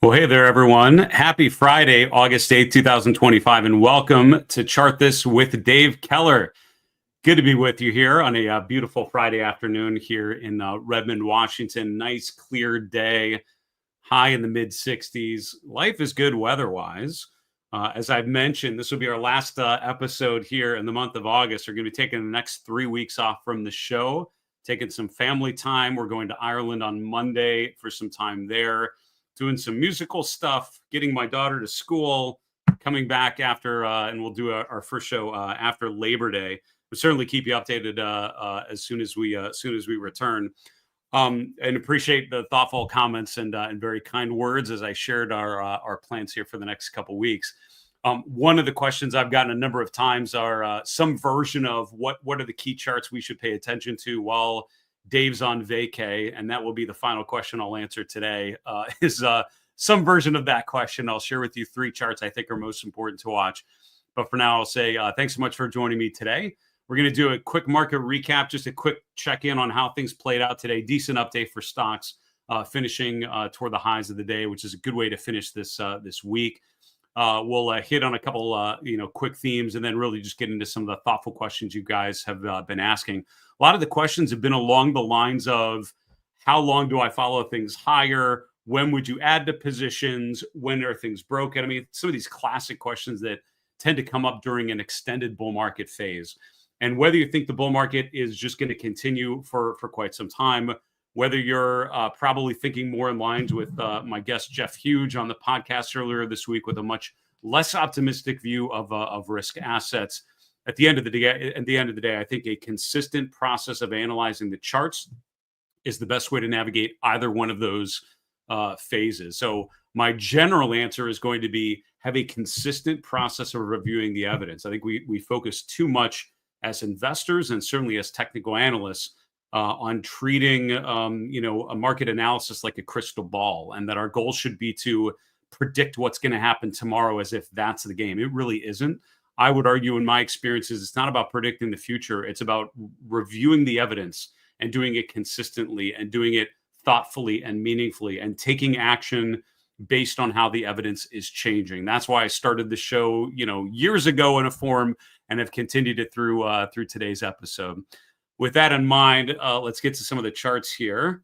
Well, hey there, everyone. Happy Friday, August 8th, 2025, and welcome to Chart This with Dave Keller. Good to be with you here on a beautiful Friday afternoon here in Redmond, Washington. Nice, clear day, high in the mid 60s. Life is good weather-wise. As I've mentioned, this will be our last episode here in the month of August. We're going to be taking the next 3 weeks off from the show, taking some family time. We're going to Ireland on Monday for some time there, doing some musical stuff, getting my daughter to school, coming back after, and we'll do our first show after Labor Day. We'll certainly keep you updated as soon as we return. And appreciate the thoughtful comments and very kind words as I shared our plans here for the next couple weeks. One of the questions I've gotten a number of times are some version of what are the key charts we should pay attention to while Dave's on vacay, and that will be the final question I'll answer today. Is some version of that question. I'll share with you 3 charts I think are most important to watch. But for now, I'll say thanks so much for joining me today. We're going to do a quick market recap, just a quick check-in on how things played out today. Decent update for stocks, finishing toward the highs of the day, which is a good way to finish this week. We'll hit on a couple quick themes, and then really just get into some of the thoughtful questions you guys have been asking. A lot of the questions have been along the lines of, how long do I follow things higher? When would you add to positions? When are things broken? I mean, some of these classic questions that tend to come up during an extended bull market phase. And whether you think the bull market is just going to continue for quite some time, whether you're probably thinking more in lines with my guest Jeff Hughes on the podcast earlier this week with a much less optimistic view of risk assets. At the end of the day, I think a consistent process of analyzing the charts is the best way to navigate either one of those phases. So my general answer is going to be, have a consistent process of reviewing the evidence. I think we focus too much as investors and certainly as technical analysts on treating a market analysis like a crystal ball, and that our goal should be to predict what's going to happen tomorrow as if that's the game. It really isn't. I would argue, in my experiences, it's not about predicting the future. It's about reviewing the evidence and doing it consistently and doing it thoughtfully and meaningfully and taking action based on how the evidence is changing. That's why I started the show, years ago in a form, and have continued it through today's episode. With that in mind, let's get to some of the charts here.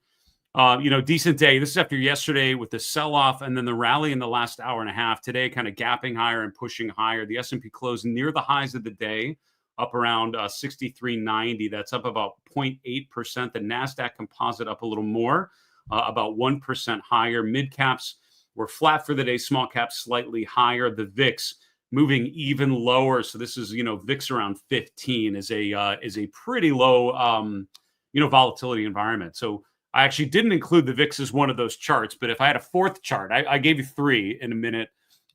Decent day. This is after yesterday with the sell-off and then the rally in the last hour and a half. Today, kind of gapping higher and pushing higher. The S&P closed near the highs of the day, up around 63.90. That's up about 0.8%. The NASDAQ composite up a little more, about 1% higher. Mid-caps were flat for the day. Small caps slightly higher. The VIX moving even lower. So this is, VIX around 15 is a pretty low, volatility environment. So I actually didn't include the VIX as one of those charts, but if I had a fourth chart, I gave you 3 in a minute.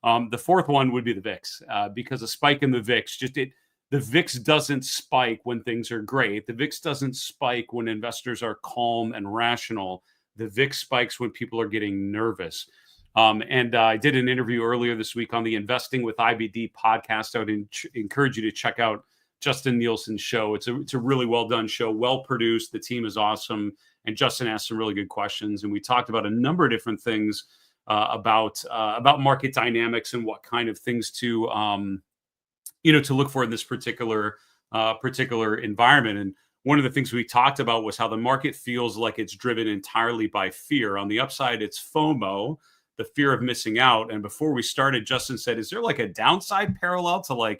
The fourth one would be the VIX, because a spike in the VIX, the VIX doesn't spike when things are great. The VIX doesn't spike when investors are calm and rational. The VIX spikes when people are getting nervous. And I did an interview earlier this week on the Investing with IBD podcast. I would encourage you to check out Justin Nielsen's show. It's a really well done show, well produced. The team is awesome, and Justin asked some really good questions. And we talked about a number of different things about market dynamics and what kind of things to look for in this particular environment. And one of the things we talked about was how the market feels like it's driven entirely by fear. On the upside, it's FOMO, the fear of missing out. And before we started, Justin said, "Is there like a downside parallel to the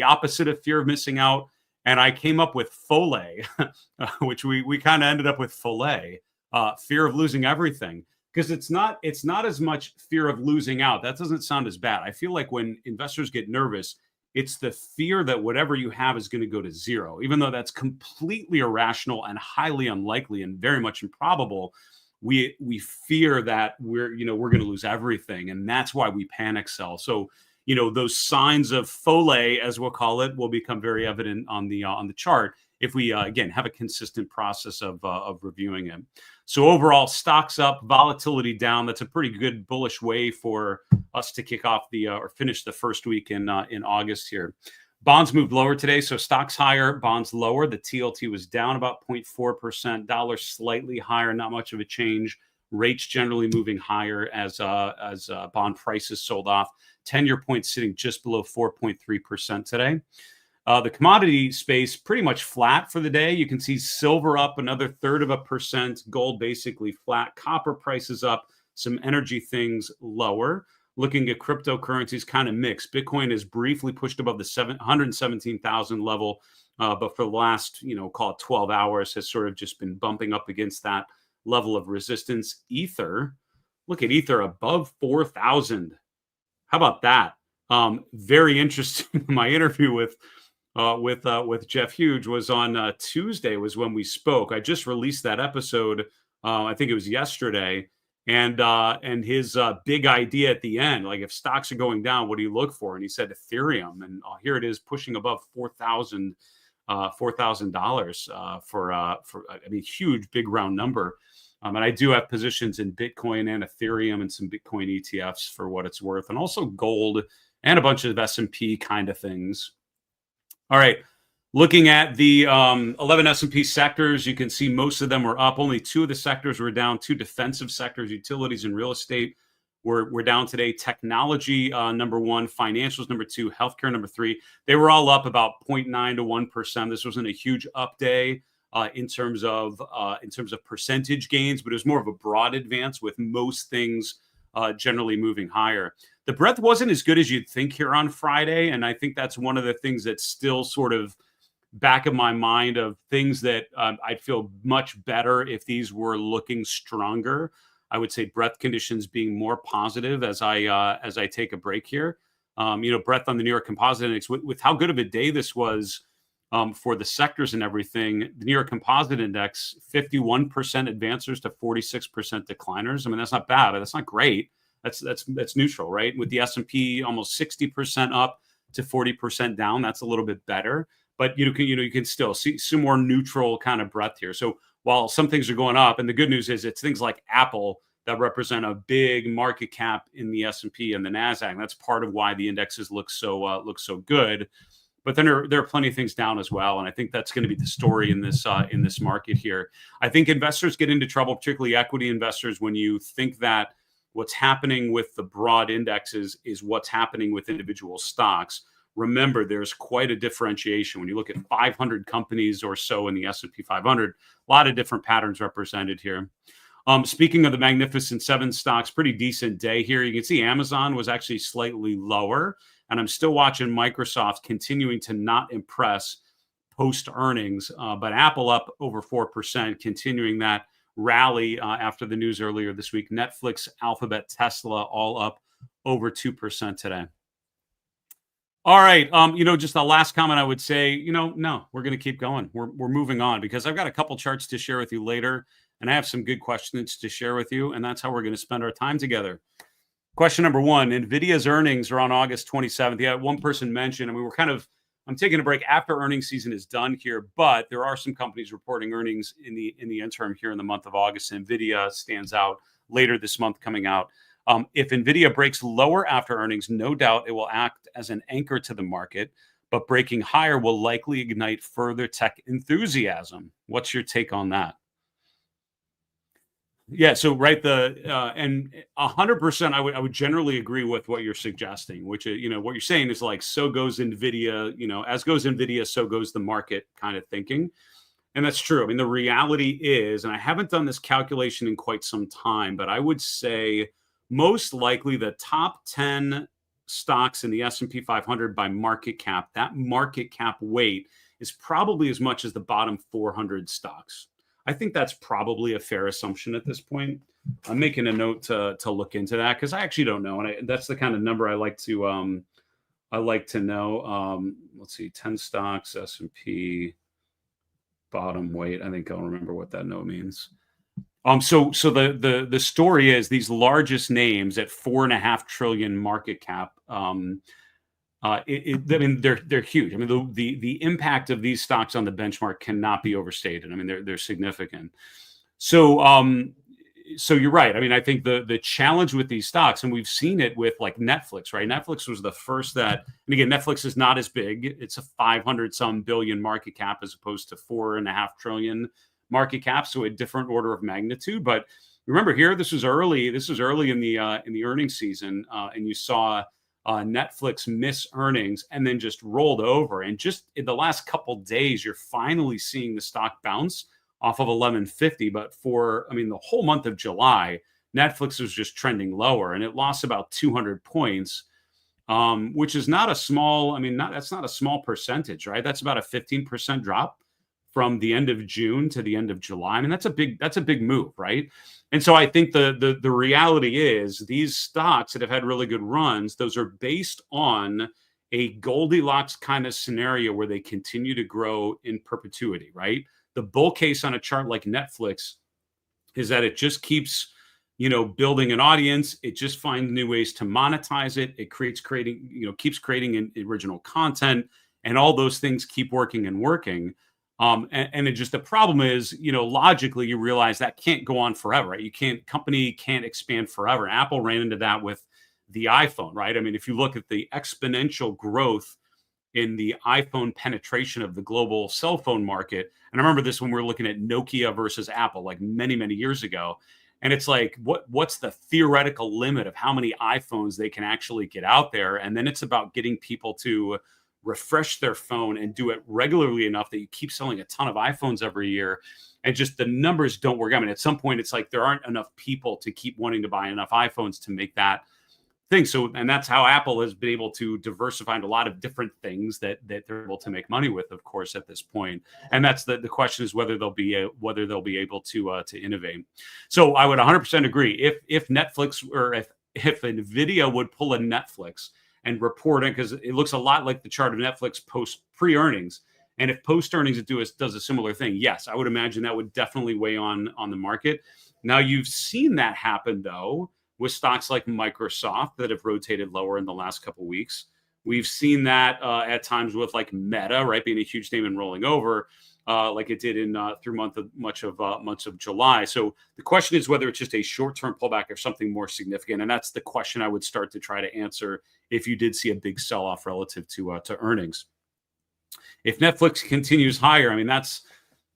opposite of fear of missing out?" And I came up with FOLE, which we kind of ended up with FOLE, fear of losing everything, because it's not as much fear of losing out. That doesn't sound as bad. I feel like when investors get nervous, it's the fear that whatever you have is going to go to zero, even though that's completely irrational and highly unlikely and very much improbable. We fear that we're going to lose everything, and that's why we panic sell. So those signs of FOLE, as we'll call it, will become very evident on the chart if we again have a consistent process of reviewing it. So overall, stocks up, volatility down. That's a pretty good bullish way for us to kick off or finish the first week in August here. Bonds moved lower today, so stocks higher, bonds lower. The TLT was down about 0.4%. Dollar slightly higher, not much of a change. Rates generally moving higher as bond prices sold off. 10-year points sitting just below 4.3% today. The commodity space pretty much flat for the day. You can see silver up another 1/3%, gold basically flat, copper prices up, some energy things lower. Looking at cryptocurrencies, kind of mixed. Bitcoin is briefly pushed above the 117,000 level, but for the last, call it 12 hours, has sort of just been bumping up against that level of resistance. Ether, look at Ether above 4,000. How about that? Very interesting. My interview with Jeff Hughes was on Tuesday, was when we spoke. I just released that episode. I think it was yesterday. And his big idea at the end, like, if stocks are going down, what do you look for? And he said Ethereum, and here it is pushing above $4,000 for huge, big round number. And I do have positions in Bitcoin and Ethereum and some Bitcoin ETFs for what it's worth, and also gold and a bunch of S&P kind of things. All right. Looking at the 11 S&P sectors, you can see most of them were up. Only 2 of the sectors were down. 2 defensive sectors, utilities and real estate, were down today. Technology, number 1. Financials, number 2. Healthcare, number 3. They were all up about 0.9 to 1%. This wasn't a huge up day in terms of percentage gains, but it was more of a broad advance, with most things generally moving higher. The breadth wasn't as good as you'd think here on Friday, and I think that's one of the things that's still sort of back of my mind, of things that I'd feel much better if these were looking stronger. I would say breadth conditions being more positive as I take a break here. Breadth on the New York Composite Index, with how good of a day this was for the sectors and everything. The New York Composite Index, 51% advancers to 46% decliners. I mean, that's not bad, but that's not great. That's neutral, right? With the S&P almost 60% up to 40% down, that's a little bit better. But you can still see some more neutral kind of breadth here. So while some things are going up, and the good news is it's things like Apple that represent a big market cap in the S&P and the Nasdaq. And that's part of why the indexes look so good. But then there are plenty of things down as well, and I think that's going to be the story in this market here. I think investors get into trouble, particularly equity investors, when you think that what's happening with the broad indexes is what's happening with individual stocks. Remember, there's quite a differentiation when you look at 500 companies or so in the S&P 500. A lot of different patterns represented here. Speaking of the Magnificent Seven stocks, pretty decent day here. You can see Amazon was actually slightly lower, and I'm still watching Microsoft continuing to not impress post earnings, but Apple up over 4%, continuing that rally after the news earlier this week. Netflix, Alphabet, Tesla all up over 2% today. All right. Just the last comment I would say, no, we're going to keep going. We're moving on, because I've got a couple charts to share with you later, and I have some good questions to share with you, and that's how we're going to spend our time together. Question number 1, Nvidia's earnings are on August 27th. Yeah, one person mentioned, I'm taking a break after earnings season is done here, but there are some companies reporting earnings in the interim here in the month of August. Nvidia stands out later this month coming out. If Nvidia breaks lower after earnings, no doubt it will act as an anchor to the market, but breaking higher will likely ignite further tech enthusiasm. What's your take on that? Yeah, so right, and 100%, I would generally agree with what you're suggesting, which is, what you're saying is like, so goes Nvidia, as goes Nvidia, so goes the market kind of thinking. And that's true. I mean, the reality is, and I haven't done this calculation in quite some time, but I would say most likely the top 10 stocks in the S&P 500 by market cap, that market cap weight is probably as much as the bottom 400 stocks. I think that's probably a fair assumption at this point. I'm making a note to look into that, because I actually don't know, and that's the kind of number I like to know. Let's see, 10 stocks, S&P bottom weight. I think I'll remember what that note means. So the story is, these largest names at 4.5 trillion market cap. I mean, they're huge. I mean, the impact of these stocks on the benchmark cannot be overstated. I mean, they're significant. So you're right. I mean, I think the challenge with these stocks, and we've seen it with like Netflix, right? Netflix was the first and again, Netflix is not as big. It's a 500 some billion market cap as opposed to 4.5 trillion market cap. So a different order of magnitude, but Remember here, this was early. This was early in the earnings season, and you saw Netflix miss earnings and then just rolled over. And just in the last couple days, you're finally seeing the stock bounce off of 1150. But the whole month of July, Netflix was just trending lower, and it lost about 200 points, which is not a small. That's not a small percentage, right? That's about a 15% drop from the end of June to the end of July. That's a big move, right? And so I think the reality is these stocks that have had really good runs, those are based on a Goldilocks kind of scenario where they continue to grow in perpetuity, right? The bull case on a chart like Netflix is that it just keeps, building an audience. It just finds new ways to monetize it. It keeps creating original content, and all those things keep working and working. The problem is, logically, you realize that can't go on forever, right? Company can't expand forever. Apple ran into that with the iPhone, right? If you look at the exponential growth in the iPhone penetration of the global cell phone market, and I remember this when we were looking at Nokia versus Apple, like many, many years ago. And it's like, what's the theoretical limit of how many iPhones they can actually get out there? And then it's about getting people to refresh their phone and do it regularly enough that you keep selling a ton of iPhones every year, and just the numbers don't work. At some point it's like there aren't enough people to keep wanting to buy enough iPhones to make that thing. So, and that's how Apple has been able to diversify into a lot of different things that they're able to make money with, of course, at this point. And that's the question is whether they'll be able to innovate. So I would 100% agree. If Netflix, or if Nvidia would pull a Netflix and report it, because it looks a lot like the chart of Netflix post pre-earnings. And if post earnings it does a similar thing, yes, I would imagine that would definitely weigh on the market. Now, you've seen that happen though with stocks like Microsoft that have rotated lower in the last couple of weeks. We've seen that at times with like Meta, right, being a huge name and rolling over, like it did in through much of July. So the question is whether it's just a short-term pullback or something more significant, and that's the question I would start to try to answer if you did see a big sell-off relative to earnings. If Netflix continues higher,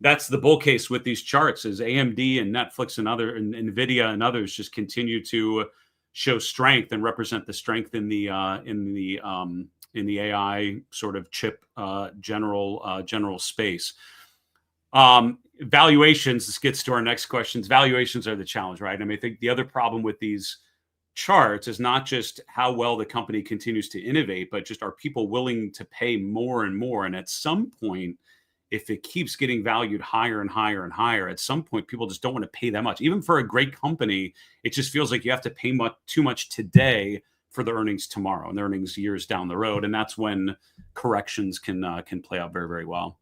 that's the bull case with these charts, is AMD and Netflix and Nvidia and others just continue to show strength and represent the strength in the AI sort of chip general space. Valuations, this gets to our next questions. Valuations are the challenge, right? I think the other problem with these charts is not just how well the company continues to innovate, but just are people willing to pay more and more? And at some point, if it keeps getting valued higher and higher and higher, at some point, people just don't want to pay that much. Even for a great company, it just feels like you have to pay too much today for the earnings tomorrow and the earnings years down the road. And that's when corrections can play out very, very well.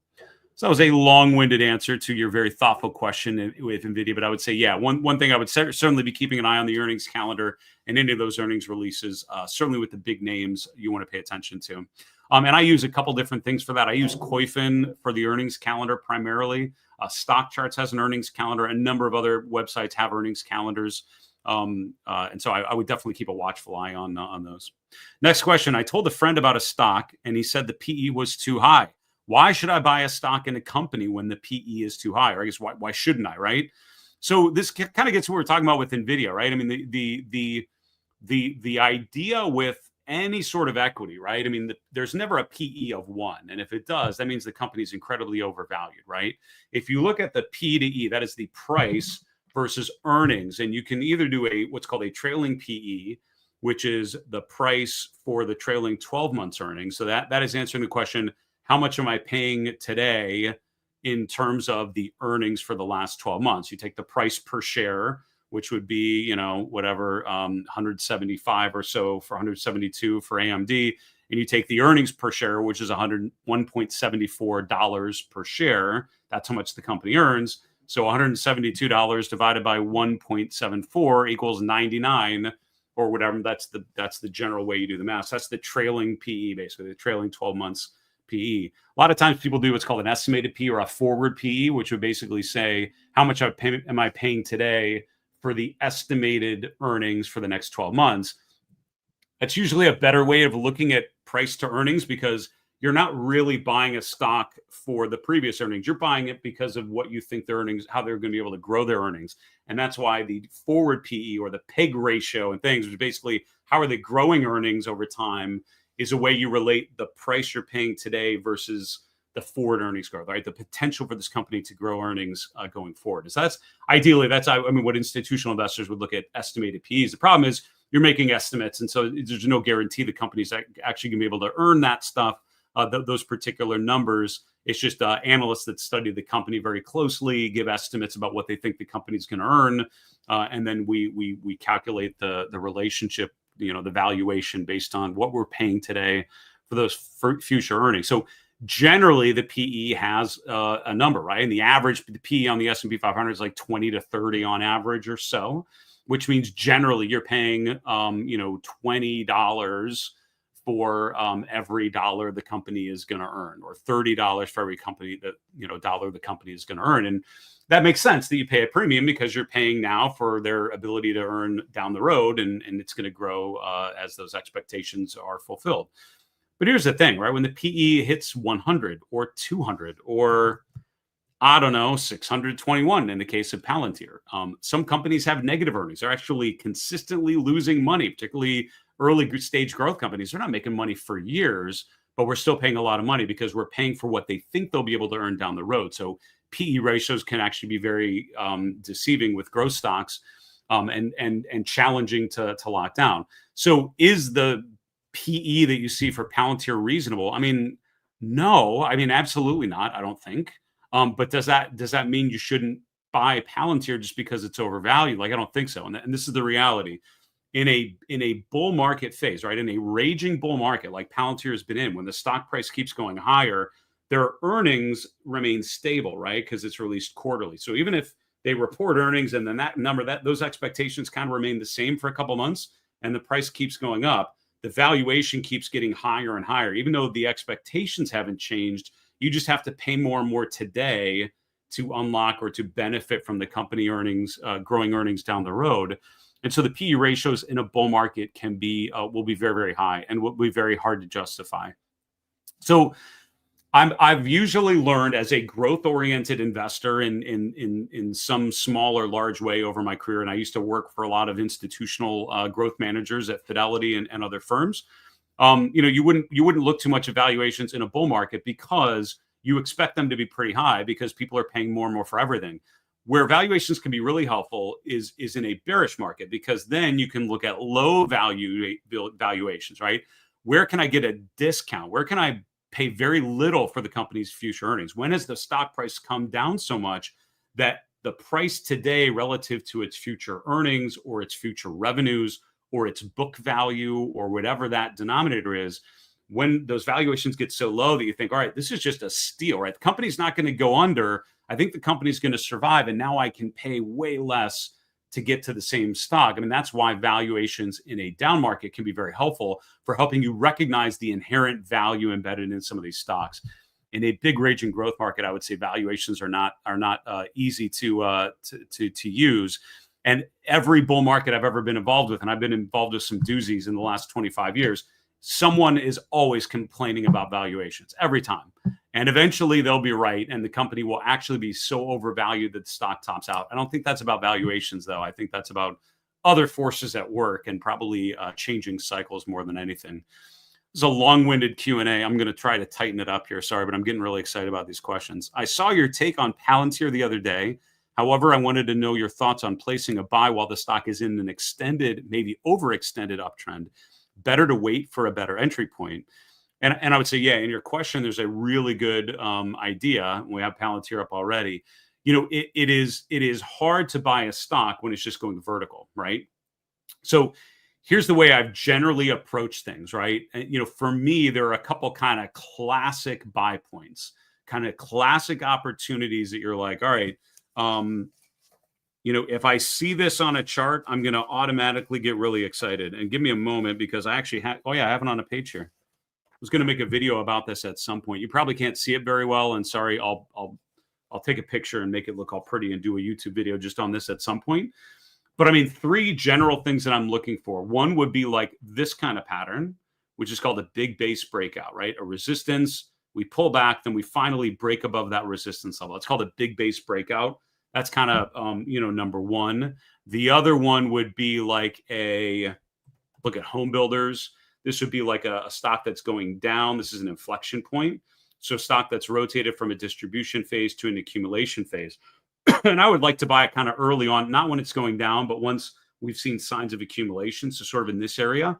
So that was a long-winded answer to your very thoughtful question with Nvidia. But I would say, yeah, one thing I would certainly be keeping an eye on the earnings calendar and any of those earnings releases, certainly with the big names you want to pay attention to. And I use a couple different things for that. I use Koifin for the earnings calendar primarily. Stock Charts has an earnings calendar. A number of other websites have earnings calendars. And so I would definitely keep a watchful eye on those. Next question. I told a friend about a stock, and he said the PE was too high. Why should I buy a stock in a company when the PE is too high? Or I guess why shouldn't I, right? So this kind of gets what we're talking about with Nvidia, right? The idea with any sort of equity, right? There's never a PE of 1. And if it does, that means the company is incredibly overvalued, right? If you look at the P to E, that is the price versus earnings. And you can either do what's called a trailing PE, which is the price for the trailing 12 months earnings. So that is answering the question, how much am I paying today in terms of the earnings for the last 12 months? You take the price per share, which would be, whatever, 175 or so for 172 for AMD. And you take the earnings per share, which is $1.74 per share. That's how much the company earns. So $172 divided by 1.74 equals 99 or whatever. That's the general way you do the math. So that's the trailing PE, basically, the trailing 12 months PE. A lot of times people do what's called an estimated PE or a forward PE, which would basically say, how much am I paying today for the estimated earnings for the next 12 months? That's usually a better way of looking at price to earnings, because you're not really buying a stock for the previous earnings. You're buying it because of what you think their earnings, how they're going to be able to grow their earnings. And that's why the forward PE or the PEG ratio and things, which basically how are they growing earnings over time, is a way you relate the price you're paying today versus the forward earnings growth, right? The potential for this company to grow earnings going forward. So that's ideally, I mean, what institutional investors would look at estimated PEs. The problem is you're making estimates. And so there's no guarantee the company's actually going to be able to earn that stuff, those particular numbers. It's just analysts that study the company very closely, give estimates about what they think the company's going to earn. And then we calculate the relationship, the valuation based on what we're paying today for those future earnings. So generally the PE has a number, right? And the average, the PE on the S&P 500 is like 20 to 30 on average or so, which means generally you're paying, $20 for every dollar the company is going to earn, or $30 for every dollar the company is going to earn. And that makes sense that you pay a premium because you're paying now for their ability to earn down the road, and it's going to grow as those expectations are fulfilled. But here's the thing, right? When the PE hits 100 or 200 or, I don't know, 621 in the case of Palantir, some companies have negative earnings. They're actually consistently losing money, particularly early stage growth companies. They're not making money for years, but we're still paying a lot of money because we're paying for what they think they'll be able to earn down the road. So PE ratios can actually be very deceiving with growth stocks and challenging to lock down. So is the PE that you see for Palantir reasonable? I mean, no, I mean, absolutely not. I don't think. But does that mean you shouldn't buy Palantir just because it's overvalued? Like, I don't think so. And this is the reality. In a bull market phase, right? In a raging bull market like Palantir has been in, when the stock price keeps going higher, their earnings remain stable, right? Because it's released quarterly. So even if they report earnings and then that number, those expectations kind of remain the same for a couple months, and the price keeps going up, the valuation keeps getting higher and higher. Even though the expectations haven't changed, you just have to pay more and more today to unlock or to benefit from the company earnings, growing earnings down the road. And so the PE ratios in a bull market will be very, very high and will be very hard to justify. So I've usually learned as a growth-oriented investor in some small or large way over my career, and I used to work for a lot of institutional growth managers at Fidelity and other firms. You wouldn't look too much at valuations in a bull market because you expect them to be pretty high because people are paying more and more for everything. Where valuations can be really helpful is in a bearish market, because then you can look at low valuations, right? Where can I get a discount? Where can I pay very little for the company's future earnings? When has the stock price come down so much that the price today relative to its future earnings or its future revenues or its book value or whatever that denominator is, when those valuations get so low that you think, all right, this is just a steal, right? The company's not going to go under. I think the company's going to survive, and now I can pay way less to get to the same stock. I mean, that's why valuations in a down market can be very helpful for helping you recognize the inherent value embedded in some of these stocks. In a big raging growth market, I would say valuations are not easy to use. And every bull market I've ever been involved with, and I've been involved with some doozies in the last 25 years, someone is always complaining about valuations every time. And eventually they'll be right, and the company will actually be so overvalued that the stock tops out. I don't think that's about valuations, though. I think that's about other forces at work and probably changing cycles more than anything. This is a long-winded Q&A. I'm going to try to tighten it up here. Sorry, but I'm getting really excited about these questions. I saw your take on Palantir the other day. However, I wanted to know your thoughts on placing a buy while the stock is in an extended, maybe overextended uptrend. Better to wait for a better entry point. And I would say, yeah, in your question, there's a really good idea. We have Palantir up already. It is hard to buy a stock when it's just going vertical, right? So here's the way I've generally approached things, right? And, for me, there are a couple kind of classic buy points, kind of classic opportunities that you're like, all right, if I see this on a chart, I'm going to automatically get really excited. And give me a moment, because I actually have, I have it on a page here. I was going to make a video about this at some point. You probably can't see it very well, and sorry, I'll take a picture and make it look all pretty and do a YouTube video just on this at some point. But I mean, 3 general things that I'm looking for. One would be like this kind of pattern, which is called a big base breakout, right? A resistance, we pull back, then we finally break above that resistance level. It's called a big base breakout. That's kind of, number one. The other one would be like look at home builders. This would be like a stock that's going down. This is an inflection point. So stock that's rotated from a distribution phase to an accumulation phase. And I would like to buy it kind of early on, not when it's going down, but once we've seen signs of accumulation. So sort of in this area,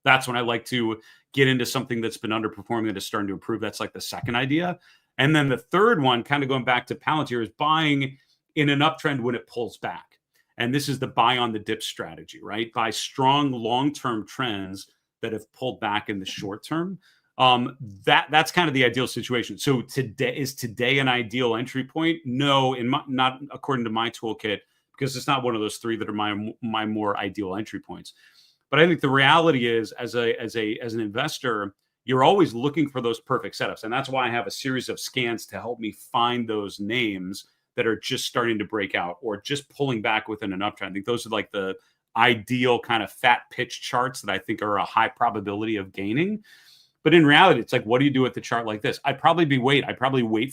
that's when I like to get into something that's been underperforming that is starting to improve. That's like the second idea. And then the third one, kind of going back to Palantir, is buying in an uptrend when it pulls back. And this is the buy on the dip strategy, right? Buy strong long-term trends that have pulled back in the short term. That's kind of the ideal situation. So is today an ideal entry point? No, not according to my toolkit, because it's not one of those three that are my more ideal entry points. But I think the reality is, as an investor, you're always looking for those perfect setups, and that's why I have a series of scans to help me find those names that are just starting to break out or just pulling back within an uptrend. I think those are like the ideal kind of fat pitch charts that I think are a high probability of gaining. But in reality, it's like, what do you do with the chart like this? I'd probably wait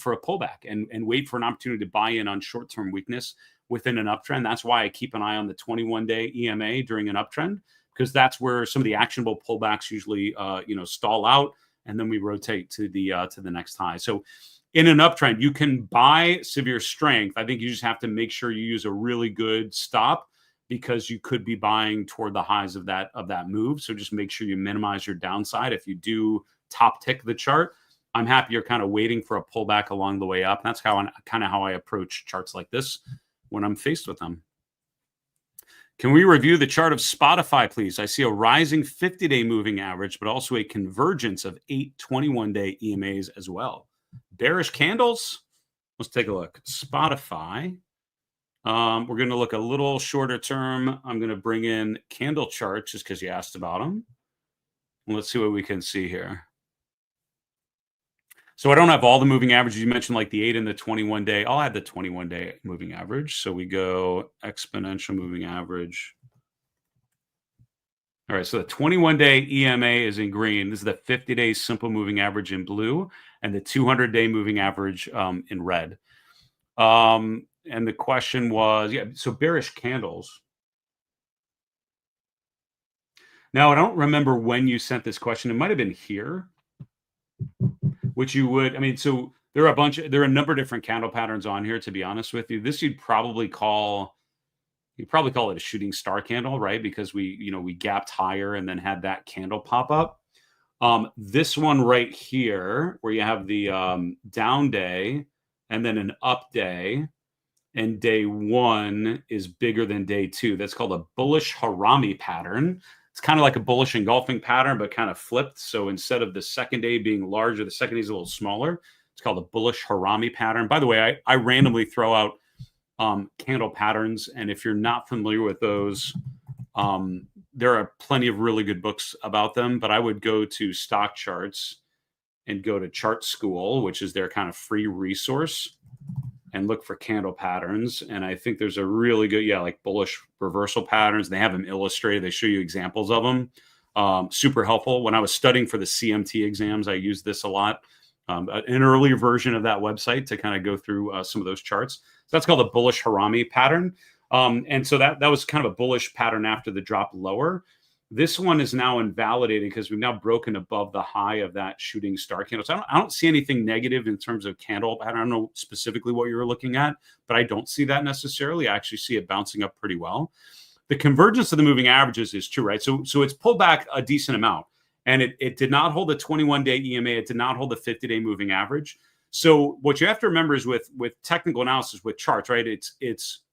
for a pullback and wait for an opportunity to buy in on short-term weakness within an uptrend. That's why I keep an eye on the 21-day EMA during an uptrend, because that's where some of the actionable pullbacks usually, stall out, and then we rotate to the next high. So in an uptrend, you can buy severe strength. I think you just have to make sure you use a really good stop, because you could be buying toward the highs of that move. So just make sure you minimize your downside. If you do top tick the chart, I'm happy you're kind of waiting for a pullback along the way up. And that's how I approach charts like this when I'm faced with them. Can we review the chart of Spotify, please? I see a rising 50-day moving average, but also a convergence of 8 21-day EMAs as well. Bearish candles? Let's take a look. Spotify. We're going to look a little shorter term. I'm going to bring in candle charts just because you asked about them. Let's see what we can see here. So I don't have all the moving averages. You mentioned like the 8 and the 21-day. I'll add the 21-day moving average. So we go exponential moving average. All right, so the 21-day EMA is in green. This is the 50-day simple moving average in blue, and the 200-day moving average in red. And the question was, so bearish candles. Now, I don't remember when you sent this question. It might have been here, which you would, so there are a number of different candle patterns on here, to be honest with you. This you'd probably call it a shooting star candle, right? Because we gapped higher and then had that candle pop up. This one right here, where you have the down day and then an up day, and day one is bigger than day two. That's called a bullish harami pattern. It's kind of like a bullish engulfing pattern, but kind of flipped. So instead of the second day being larger, the second day is a little smaller. It's called a bullish harami pattern. By the way, I randomly throw out candle patterns. And if you're not familiar with those, there are plenty of really good books about them. But I would go to Stock Charts and go to Chart School, which is their kind of free resource, and look for candle patterns. And I think there's a really good, like bullish reversal patterns. They have them illustrated. They show you examples of them. Super helpful. When I was studying for the CMT exams, I used this a lot. An earlier version of that website to kind of go through some of those charts. So that's called a bullish harami pattern. And so that was kind of a bullish pattern after the drop lower. This one is now invalidated because we've now broken above the high of that shooting star candle. So I don't see anything negative in terms of candle pattern. I don't know specifically what you were looking at, but I don't see that necessarily. I actually see it bouncing up pretty well. The convergence of the moving averages is true, right? So it's pulled back a decent amount, and it did not hold the 21-day EMA. It did not hold the 50-day moving average. So what you have to remember is with technical analysis, with charts, right? It's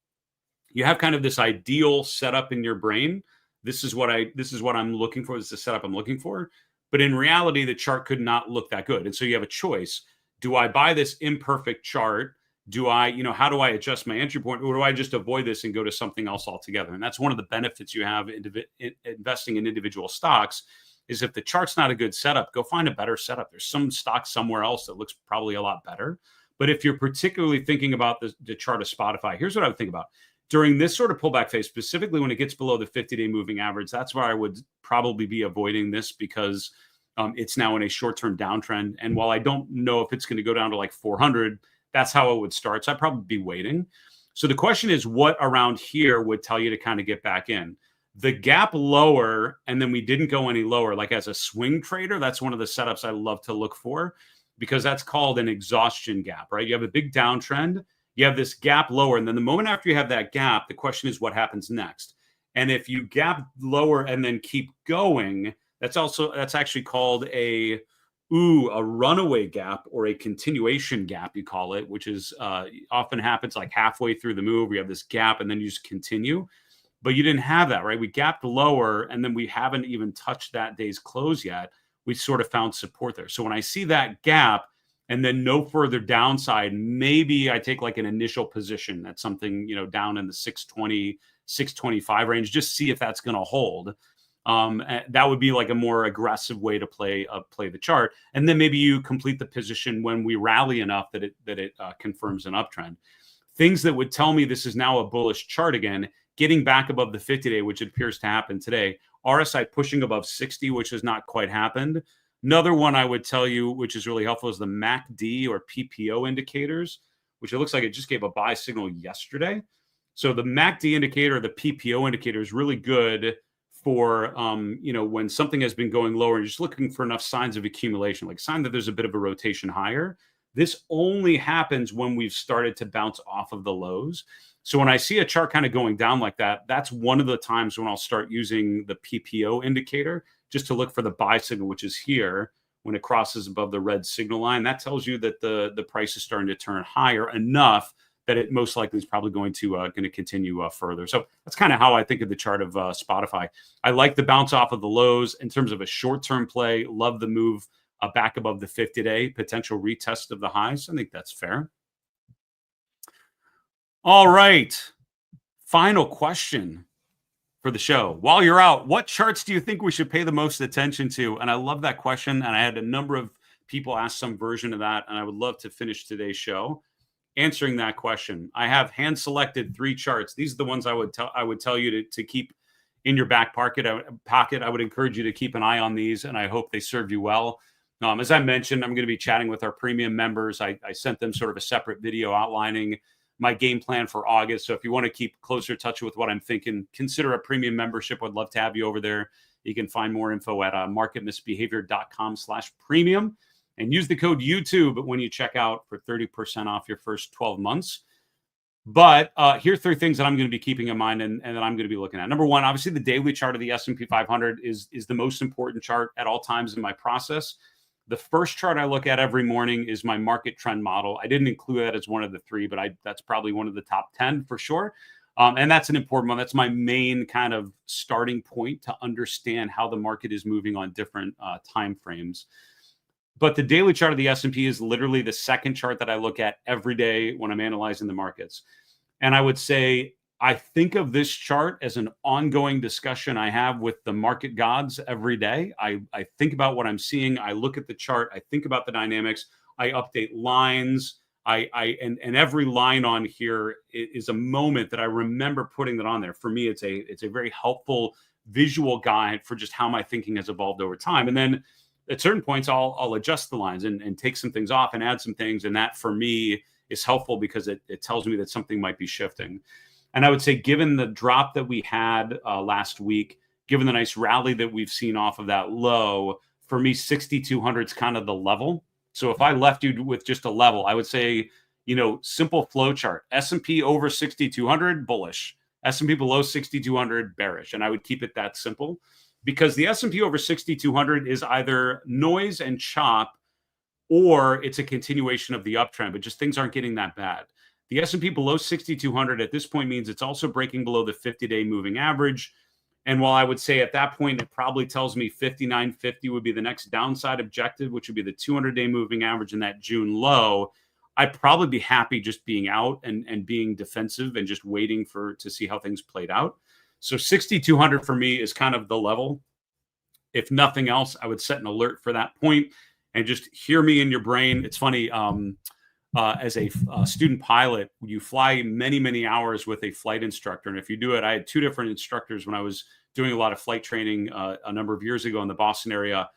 you have kind of this ideal setup in your brain. This is what I'm looking for. This is the setup I'm looking for. But in reality, the chart could not look that good. And so you have a choice. Do I buy this imperfect chart? How do I adjust my entry point? Or do I just avoid this and go to something else altogether? And that's one of the benefits you have in investing in individual stocks, is if the chart's not a good setup, go find a better setup. There's some stock somewhere else that looks probably a lot better. But if you're particularly thinking about the chart of Spotify, here's what I would think about. during this sort of pullback phase, specifically when it gets below the 50-day moving average, that's where I would probably be avoiding this, because it's now in a short-term downtrend. And while I don't know if it's going to go down to like 400, that's how it would start. So I'd probably be waiting. So the question is, what around here would tell you to kind of get back in? The gap lower, and then we didn't go any lower. Like as a swing trader, that's one of the setups I love to look for, because that's called an exhaustion gap, right? You have a big downtrend, you have this gap lower, and then the moment after you have that gap, the question is what happens next? And if you gap lower and then keep going, that's actually called a runaway gap, or a continuation gap, you call it, which is often happens like halfway through the move. We have this gap and then you just continue. But you didn't have that, right? We gapped lower, and then we haven't even touched that day's close yet. We sort of found support there. So when I see that gap and then no further downside, maybe I take like an initial position at something, down in the 620, 625 range, just see if that's going to hold. That would be like a more aggressive way to play the chart. And then maybe you complete the position when we rally enough that it confirms an uptrend. Things that would tell me this is now a bullish chart again: getting back above the 50-day, which appears to happen today. RSI pushing above 60, which has not quite happened. Another one I would tell you, which is really helpful, is the MACD or PPO indicators, which it looks like it just gave a buy signal yesterday. So the MACD indicator, the PPO indicator, is really good for, when something has been going lower and you're just looking for enough signs of accumulation, like a sign that there's a bit of a rotation higher. This only happens when we've started to bounce off of the lows. So when I see a chart kind of going down like that, that's one of the times when I'll start using the PPO indicator just to look for the buy signal, which is here. When it crosses above the red signal line, that tells you that the price is starting to turn higher enough that it most likely is probably going to continue further. So that's kind of how I think of the chart of Spotify. I like the bounce off of the lows in terms of a short-term play. Love the move back above the 50-day, potential retest of the highs. I think that's fair. All right. Final question for the show. While you're out, what charts do you think we should pay the most attention to? And I love that question. And I had a number of people ask some version of that. And I would love to finish today's show answering that question. I have hand selected 3 charts. These are the ones I would tell you to keep in your back pocket. I would encourage you to keep an eye on these, and I hope they served you well. As I mentioned, I'm going to be chatting with our premium members. I sent them sort of a separate video outlining my game plan for August. So if you want to keep closer touch with what I'm thinking, consider a premium membership. I'd love to have you over there. You can find more info at marketmisbehavior.com/premium and use the code YouTube when you check out for 30% off your first 12 months. But here are 3 things that I'm going to be keeping in mind and that I'm going to be looking at. Number one, obviously the daily chart of the S&P 500 is the most important chart at all times in my process. The first chart I look at every morning is my market trend model. I didn't include that as one of the 3, but that's probably one of the top 10 for sure. And that's an important one. That's my main kind of starting point to understand how the market is moving on different time frames. But the daily chart of the S&P is literally the second chart that I look at every day when I'm analyzing the markets. And I would say I think of this chart as an ongoing discussion I have with the market gods every day. I think about what I'm seeing. I look at the chart. I think about the dynamics. I update lines. And every line on here is a moment that I remember putting that on there. For me, it's a very helpful visual guide for just how my thinking has evolved over time. And then at certain points, I'll adjust the lines and take some things off and add some things. And that for me is helpful because it tells me that something might be shifting. And I would say, given the drop that we had last week, given the nice rally that we've seen off of that low, for me, 6,200 is kind of the level. So if I left you with just a level, I would say, simple flow chart, S&P over 6,200, bullish, S&P below 6,200, bearish. And I would keep it that simple because the S&P over 6,200 is either noise and chop or it's a continuation of the uptrend, but just things aren't getting that bad. The S&P below 6,200 at this point means it's also breaking below the 50-day moving average. And while I would say at that point, it probably tells me 59.50 would be the next downside objective, which would be the 200-day moving average in that June low, I'd probably be happy just being out and being defensive and just waiting to see how things played out. So 6,200 for me is kind of the level. If nothing else, I would set an alert for that point and just hear me in your brain. It's funny. as a student pilot, you fly many, many hours with a flight instructor. And if you do it, I had two different instructors when I was doing a lot of flight training a number of years ago in the Boston area.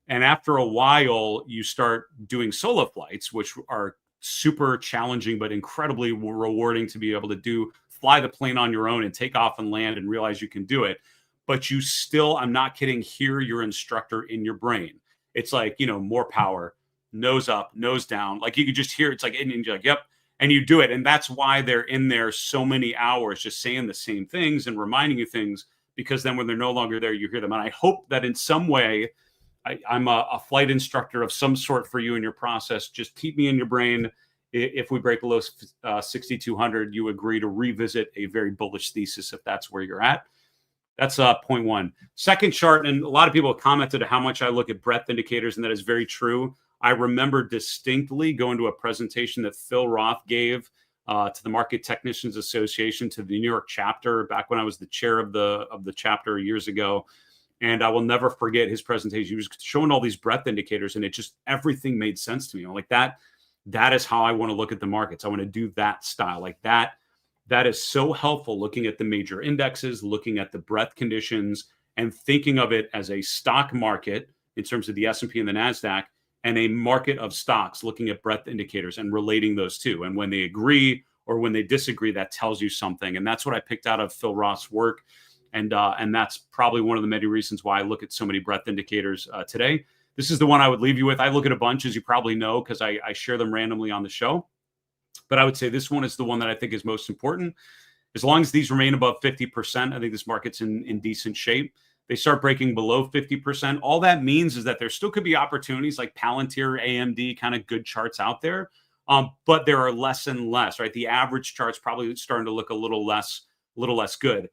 And after a while, you start doing solo flights, which are super challenging, but incredibly rewarding to be able to fly the plane on your own and take off and land and realize you can do it. But you still, I'm not kidding, hear your instructor in your brain. It's like, more power, nose up, nose down. Like you could just hear, it's like, and you're like, yep. And you do it. And that's why they're in there so many hours, just saying the same things and reminding you things, because then when they're no longer there, you hear them. And I hope that in some way, I'm a flight instructor of some sort for you in your process. Just keep me in your brain. If we break below 6,200, you agree to revisit a very bullish thesis if that's where you're at. That's point one. Second chart, and a lot of people have commented how much I look at breadth indicators, and that is very true. I remember distinctly going to a presentation that Phil Roth gave to the Market Technicians Association, to the New York chapter, back when I was the chair of the chapter years ago. And I will never forget his presentation. He was showing all these breadth indicators, and everything made sense to me. I'm like, that is how I want to look at the markets. I want to do that style like that. That is so helpful, looking at the major indexes, looking at the breadth conditions, and thinking of it as a stock market in terms of the S&P and the NASDAQ, and a market of stocks, looking at breadth indicators and relating those two. And when they agree or when they disagree, that tells you something. And that's what I picked out of Phil Roth's work. And that's probably one of the many reasons why I look at so many breadth indicators today. This is the one I would leave you with. I look at a bunch, as you probably know, because I share them randomly on the show. But I would say this one is the one that I think is most important. As long as these remain above 50%, I think this market's in decent shape. They start breaking below 50%. All that means is that there still could be opportunities like Palantir, AMD, kind of good charts out there. But there are less and less, right? The average chart's probably starting to look a little less good.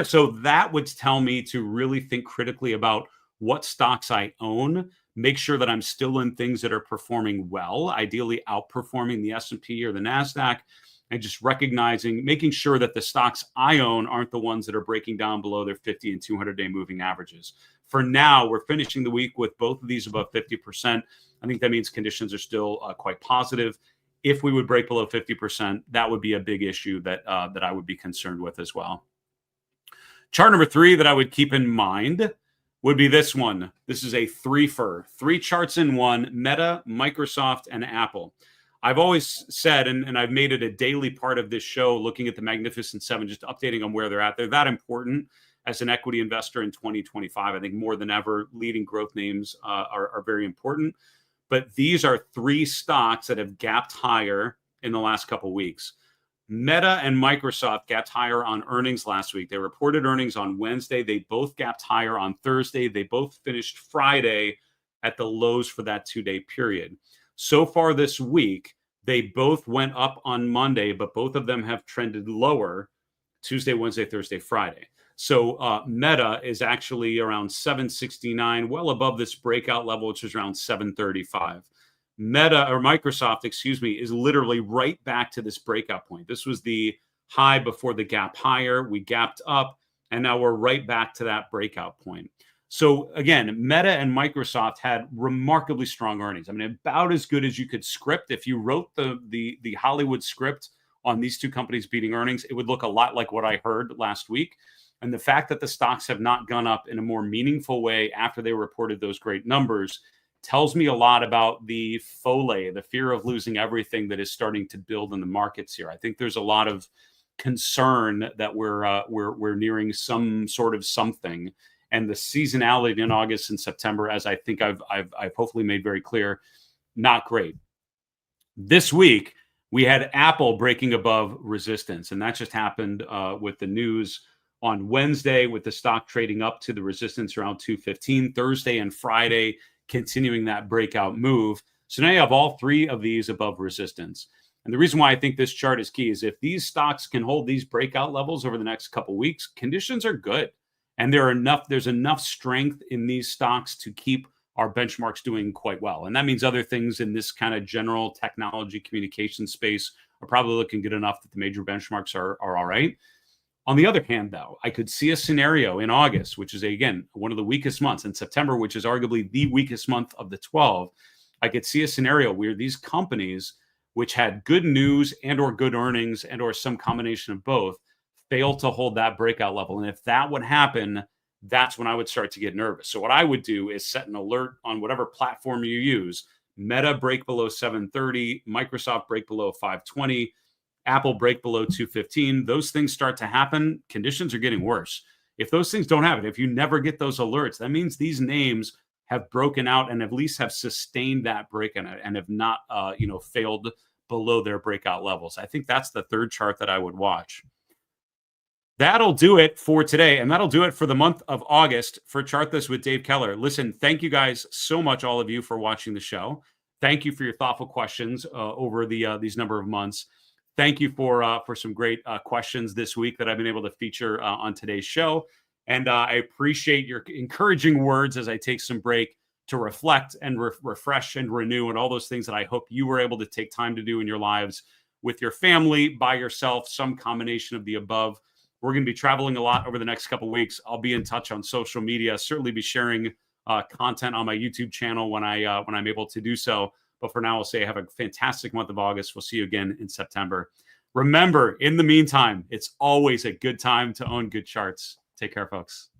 So that would tell me to really think critically about what stocks I own, make sure that I'm still in things that are performing well, ideally outperforming the S&P or the NASDAQ, and just making sure that the stocks I own aren't the ones that are breaking down below their 50 and 200-day moving averages. For now, we're finishing the week with both of these above 50%. I think that means conditions are still quite positive. If we would break below 50%, that would be a big issue that I would be concerned with as well. Chart number 3 that I would keep in mind would be this one. This is a three-fer, 3 charts in one: Meta, Microsoft, and Apple. I've always said, and I've made it a daily part of this show, looking at the Magnificent Seven, just updating on where they're at. They're that important as an equity investor in 2025. I think more than ever, leading growth names are very important. But these are 3 stocks that have gapped higher in the last couple of weeks. Meta and Microsoft gapped higher on earnings last week. They reported earnings on Wednesday. They both gapped higher on Thursday. They both finished Friday at the lows for that 2-day period. So far this week, they both went up on Monday, but both of them have trended lower Tuesday, Wednesday, Thursday, Friday. So Meta is actually around 769, well above this breakout level, which is around 735. Microsoft, is literally right back to this breakout point. This was the high before the gap higher. We gapped up, and now we're right back to that breakout point. So again, Meta and Microsoft had remarkably strong earnings. I mean, about as good as you could script. If you wrote the Hollywood script on these two companies beating earnings, it would look a lot like what I heard last week. And the fact that the stocks have not gone up in a more meaningful way after they reported those great numbers tells me a lot about the folie, the fear of losing everything that is starting to build in the markets here. I think there's a lot of concern that we're nearing some sort of something, and the seasonality in August and September, as I think I've hopefully made very clear, not great. This week we had Apple breaking above resistance, and that just happened with the news on Wednesday, with the stock trading up to the resistance around 215. Thursday and Friday continuing that breakout move. So now you have all 3 of these above resistance. And the reason why I think this chart is key is if these stocks can hold these breakout levels over the next couple of weeks, conditions are good. And there's enough strength in these stocks to keep our benchmarks doing quite well. And that means other things in this kind of general technology communication space are probably looking good enough that the major benchmarks are all right. On the other hand, though, I could see a scenario in August, which is, again, one of the weakest months, and September, which is arguably the weakest month of the 12. I could see a scenario where these companies which had good news and or good earnings and or some combination of both, fail to hold that breakout level. And if that would happen, that's when I would start to get nervous. So what I would do is set an alert on whatever platform you use. Meta break below 730, Microsoft break below 520, Apple break below 215. Those things start to happen, conditions are getting worse. If those things don't happen, if you never get those alerts, that means these names have broken out and at least have sustained that break in it and have not, failed below their breakout levels. I think that's the third chart that I would watch. That'll do it for today, and that'll do it for the month of August for Chart This with Dave Keller. Listen, thank you guys so much, all of you, for watching the show. Thank you for your thoughtful questions over these number of months. Thank you for some great questions this week that I've been able to feature on today's show. And I appreciate your encouraging words as I take some break to reflect and refresh and renew and all those things that I hope you were able to take time to do in your lives with your family, by yourself, some combination of the above. We're going to be traveling a lot over the next couple of weeks. I'll be in touch on social media, certainly be sharing content on my YouTube channel when I'm able to do so. But for now, I'll say have a fantastic month of August. We'll see you again in September. Remember, in the meantime, it's always a good time to own good charts. Take care, folks.